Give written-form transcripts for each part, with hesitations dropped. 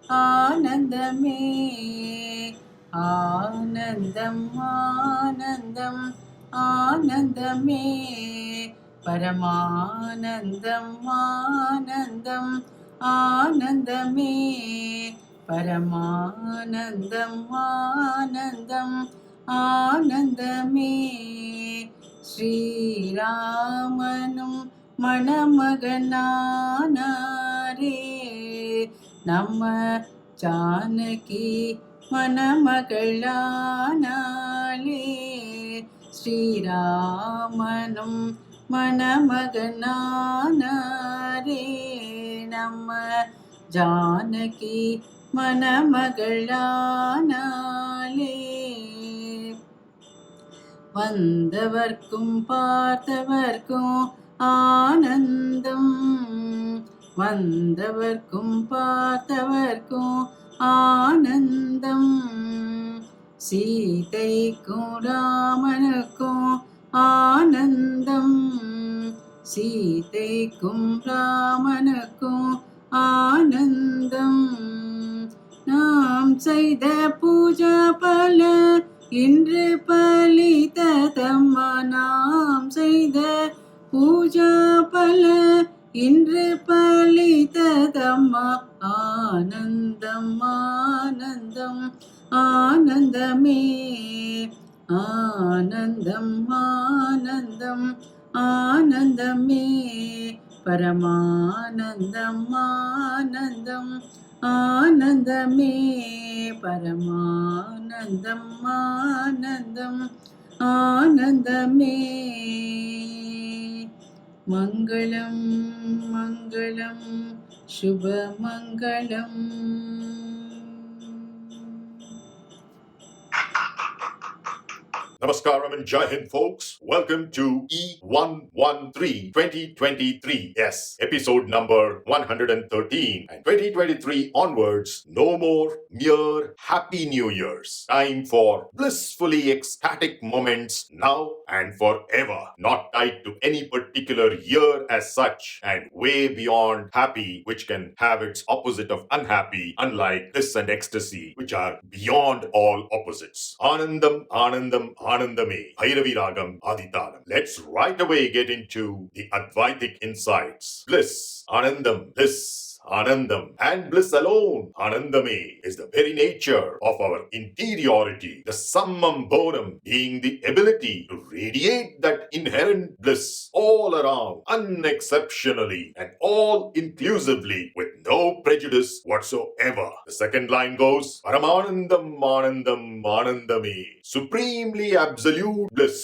ānandamé, ānandam, ānandam, ānandamé, paramāṇandam, ānandam, ānandamé, paramāṇandam, ānandam, ānandamé. ஸ்ரீராமனும் மணமகனானாரே, நம்ம ஜானகி மணமகளானாளே. ஸ்ரீராமனும் மணமகனானாரே, நம்ம ஜானகி மணமகளானாளே. வந்தவர்க்கும் பார்த்தவர்க்கும் ஆனந்தம், வந்தவர்க்கும் பார்த்தவர்க்கும் ஆனந்தம். சீதைக்கும் ராமனுக்கும் ஆனந்தம், சீதைக்கும் ராமனுக்கும் ஆனந்தம். நாம் செய்த பூஜா பல இன்று பலித்ததம்மா, நாம் செய்த பூஜா பல இன்று பலித்ததம்மா. ஆனந்தம், ஆனந்தம், ஆனந்தமே, ஆனந்தம், ஆனந்தம், ஆனந்தமே, பரமானந்தம், ஆனந்தம், ஆனந்தமே, பரமானந்தம், ஆனந்தம், ஆனந்தமே. மங்களம் மங்களம் சுபமங்களம். Namaskaram and Jai Hind, folks. Welcome to E113 2023. Yes, episode number 113. And 2023 onwards, no more mere Happy New Year's. Time for blissfully ecstatic moments now and forever. Not tied to any particular year as such, and way beyond happy, which can have its opposite of unhappy, unlike bliss and ecstasy, which are beyond all opposites. Ānandam, ānandam, ānandamé, bhairavi rāgam, tāḻam. Let's right away get into the advaitik insights. Bliss, ānandam, bliss, ānandam, and bliss alone, ānandamé, is the very nature of our interiority, the summum bonum being the ability to radiate that inherent bliss all around, unexceptionally and all inclusively, with no prejudice whatsoever. The second line goes, parama-āṇandam, ānandam, ānandamé, supremely absolute bliss.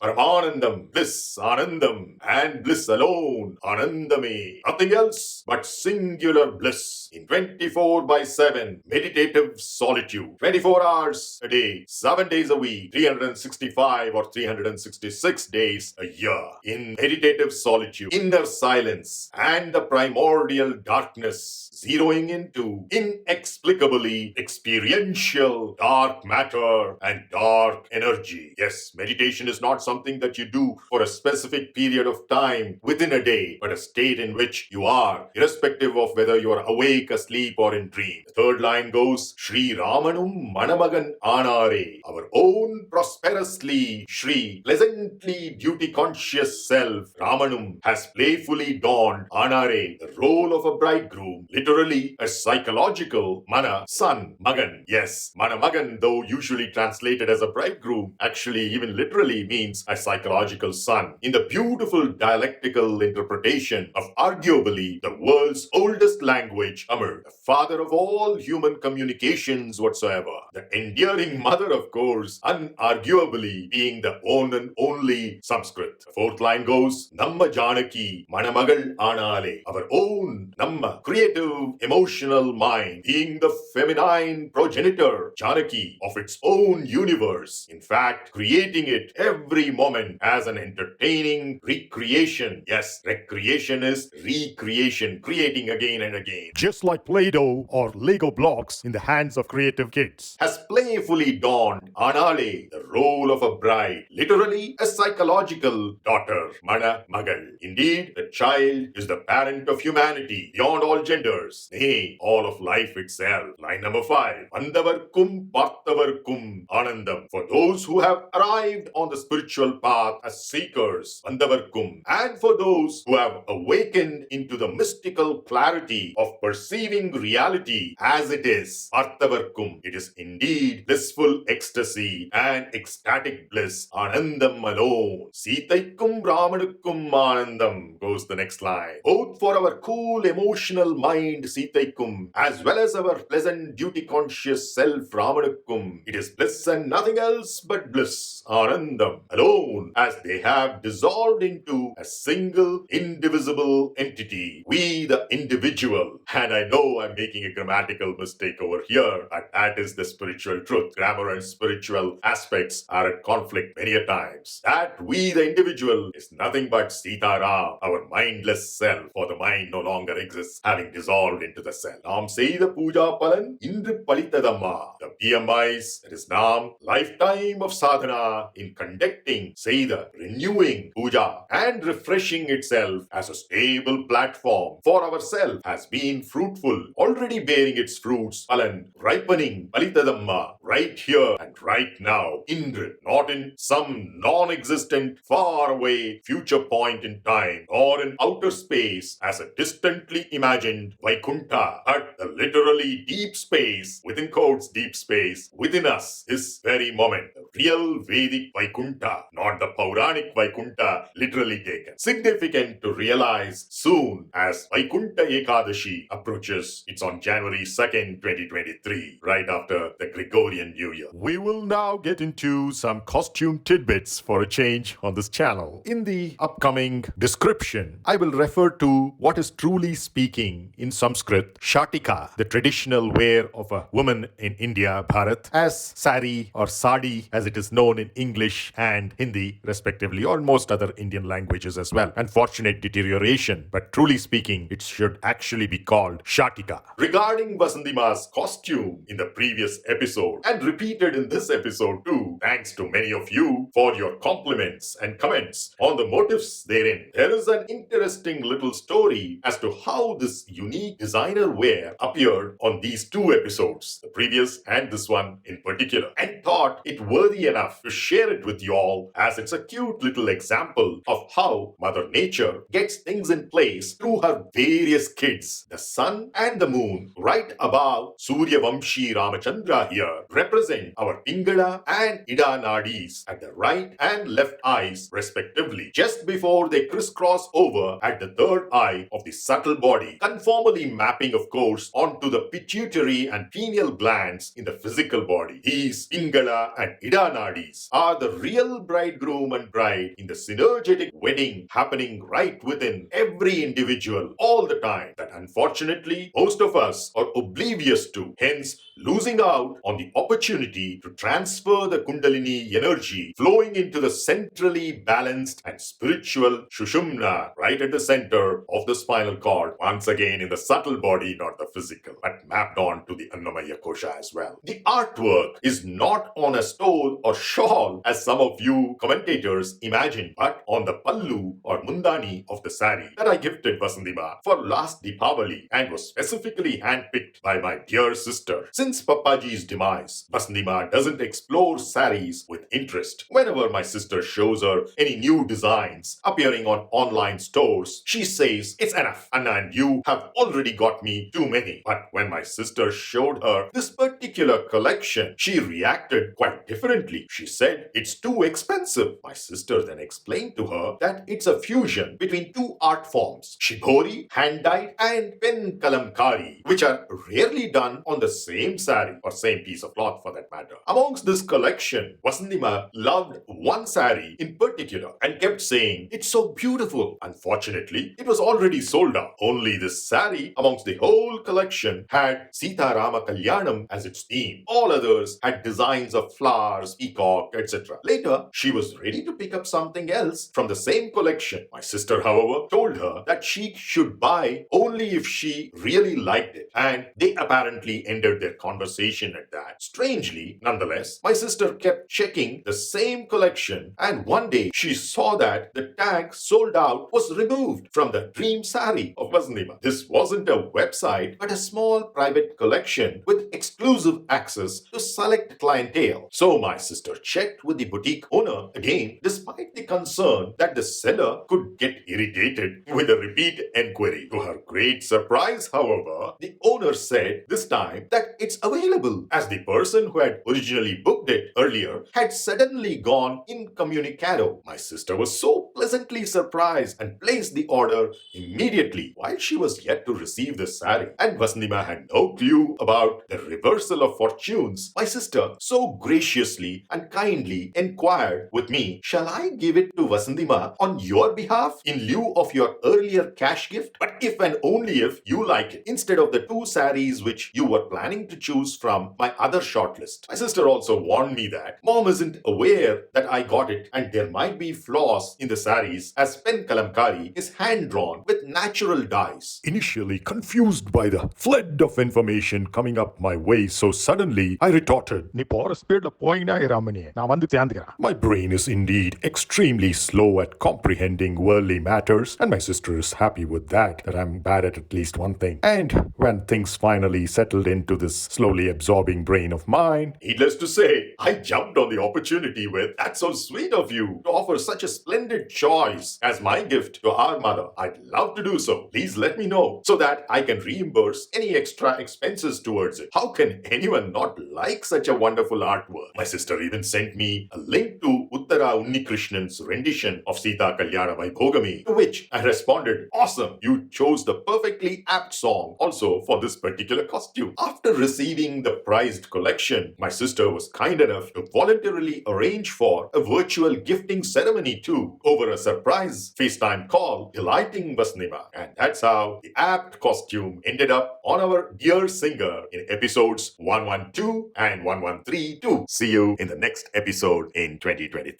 Paramāṇandam, bliss, ānandam, and bliss alone, ānandamé. Nothing else but singular bliss in 24/7 meditative solitude. 24 hours a day, 7 days a week, 365 or 366 days a year. In meditative solitude, inner silence, and the primordial darkness, zeroing into inexplicably-experiential dark matter and dark energy. Yes, meditation is not something that you do for a specific period of time within a day, but a state in which you are, irrespective of whether you are awake, asleep, or in dream. The third line goes, shrirambhajan manamagan ānare, our own prosperously Shri, pleasantly duty-conscious self, Ramanum, has playfully donned ānare, the role of a bridegroom, literally a psychological mana, son, magan. Yes, mana magan, though usually translated as a bridegroom, actually even literally means a psychological son. In the beautiful dialectical interpretation of arguably the world's oldest language, Amr, the father of all human communications whatsoever, the endearing mother, of course, unarguably being the one and only Sanskrit. The fourth line goes, Namma Janaki Manamagal-āṇāle, our own Namma, creative, emotional mind, being the feminine progenitor, Janaki, of its own universe. In fact, creating it every every moment as an entertaining recreation. Yes, recreation is recreation, creating again and again. Just like Play-Doh or Lego blocks in the hands of creative kids. Has playfully donned Anale, the role of a bride, literally a psychological daughter, Mana Magal. Indeed, the child is the parent of humanity, beyond all genders, nay, all of life itself. Line number 5. Vandavarkum Parthavarkum Ānandam. For those who have arrived on the spiritual path as seekers, Vandavarkum, and for those who have awakened into the mystical clarity of perceiving reality as it is, Parthavarkum, it is indeed blissful ecstasy and ecstatic bliss, ānandam alone. Sītaikkum Ramanukkum ānandam, goes the next line. Both for our cool emotional mind, Sītaikkum, as well as our pleasant duty-conscious self, Ramanukkum, it is bliss and nothing else but bliss, ānandam alone, as they have dissolved into a single indivisible entity, we the individual. And I know I'm making a grammatical mistake over here, but that is the spiritual truth. Grammar and spiritual aspects are at conflict many a times. That we the individual is nothing but Sitaram, our mindless self, for the mind no longer exists, having dissolved into the self. Nam Seida Puja Palan Indru Palitadamma. The PMIs, that is Nam, lifetime of sadhana in conducting Seida, renewing puja and refreshing itself as a stable platform for ourselves, has been fruitful, already bearing its fruits, Palan, ripening Palitadamma, right here and right now. Indra, not in some non-existent, far-away future point in time or in outer space as a distantly imagined Vaikuntha, but the literally deep space, within quotes deep space, within us, this very moment, the real Vedic Vaikuntha, not the Pauranic Vaikuntha literally taken. Significant to realize soon as Vaikuntha Ekadashi approaches. It's on January 2nd, 2023, right after the Gregorian New Year. We will now get into some costume tidbits for a change on this channel. In the upcoming description, I will refer to what is truly speaking in Sanskrit, Shatika, the traditional wear of a woman in India, Bharat, as sari or sadi as it is known in English and Hindi respectively, or most other Indian languages as well. Unfortunate deterioration, but truly speaking, it should actually be called Shatika. Regarding VasanthiMā's costume in the previous episode and repeated in this episode too, thanks to many of you for your compliments and comments on the motifs therein. There is an interesting little story as to how this unique designer wear appeared on these two episodes, the previous and this one in particular, and thought it worthy enough to share it with you all as it's a cute little example of how Mother Nature gets things in place through her various kids, the sun and the moon, right above Surya Vamshi Ramachandra here, represent our Pingala and Ida Nadis at the right and left eyes respectively, just before they crisscross over at the third eye of the subtle body, conformally mapping of course onto the pituitary and pineal glands in the physical body. These Pingala and Ida Nadis are the real bridegroom and bride in the synergetic wedding happening right within every individual all the time, that unfortunately most of us are oblivious to, hence losing out on the opportunity to transfer the Kundalini energy flowing into the centrally balanced and spiritual Shushumna right at the center of the spinal cord, once again in the subtle body, not the physical, but mapped on to the Annamaya Kosha as well. The artwork is not on a stole or shawl as some of you commentators imagine, but on the pallu or mundani of the sari that I gifted VasanthiMā for last Deepavali and was specifically handpicked by my dear sister. Since Papaji's demise, VasanthiMā doesn't explore saris with interest. Whenever my sister shows her any new designs appearing on online stores, she says, "It's enough, Anna and you have already got me too many." But when my sister showed her this particular collection, she reacted quite differently. She said, "It's too expensive." My sister then explained to her that it's a fusion between two art forms, shibori, hand-dyed, and pen kalamkari, which are rarely done on the same sari or same piece of cloth. boycott for that matter. Amongst this collection, VasanthiMā loved one saree in particular and kept saying, "It's so beautiful." Unfortunately, it was already sold out. Only this saree amongst the whole collection had Sita Rama Kalyanam as its theme. All others had designs of flowers, peacock, etc. Later, she was ready to pick up something else from the same collection. My sister, however, told her that she should buy only if she really liked it, and they apparently ended their conversation at that. Strangely, nonetheless, my sister kept checking the same collection, and one day she saw that the tag "sold out" was removed from the dream saree of VasanthiMā. This wasn't a website, but a small private collection with exclusive access to select clientele. So my sister checked with the boutique owner again, despite the concern that the seller could get irritated with a repeat enquiry. To her great surprise, however, the owner said this time that it's available, as the person who had originally booked it earlier had suddenly gone incommunicado. My sister was so pleasantly surprised and placed the order immediately while she was yet to receive the saree. And VasanthiMā had no clue about the reversal of fortunes. My sister so graciously and kindly inquired with me, "Shall I give it to VasanthiMā on your behalf in lieu of your earlier cash gift? But if and only if you like it, instead of the 2 sarees which you were planning to choose from my other shortlist." My sister also warned me that Mom isn't aware that I got it and there might be flaws in the sarees, as pen kalamkari is hand-drawn with natural dyes. Initially confused by the flood of information coming up my way so suddenly, I retorted, நீ போற ஸ்பீட்ல போயினா ராமனி நான் வந்து சேர்ந்துக்கிறேன். "My brain is indeed extremely slow at comprehending worldly matters, and my sister is happy with that I'm bad at least one thing." And when things finally settled into this slowly absorbing brain of mine, Needless to say, I jumped on the opportunity with, "That's so sweet of you to offer such a splendid choice as my gift to our mother. I'd love to do so. Please let me know so that I can reimburse any extra expenses towards it." How can anyone not like such a wonderful artwork? My sister even sent me a link to Uttara Unnikrishnan's rendition of Sita Kalyana Vaibhogami, to which I responded, "Awesome, you chose the perfectly apt song also for this particular costume." After receiving the prized collection, my sister was kind enough to voluntarily arrange for a virtual gifting ceremony too, over a surprise FaceTime call, delighting VasanthiMā. And that's how the apt costume ended up on our dear singer in episodes 112 and 113 too. See you in the next episode in 2023.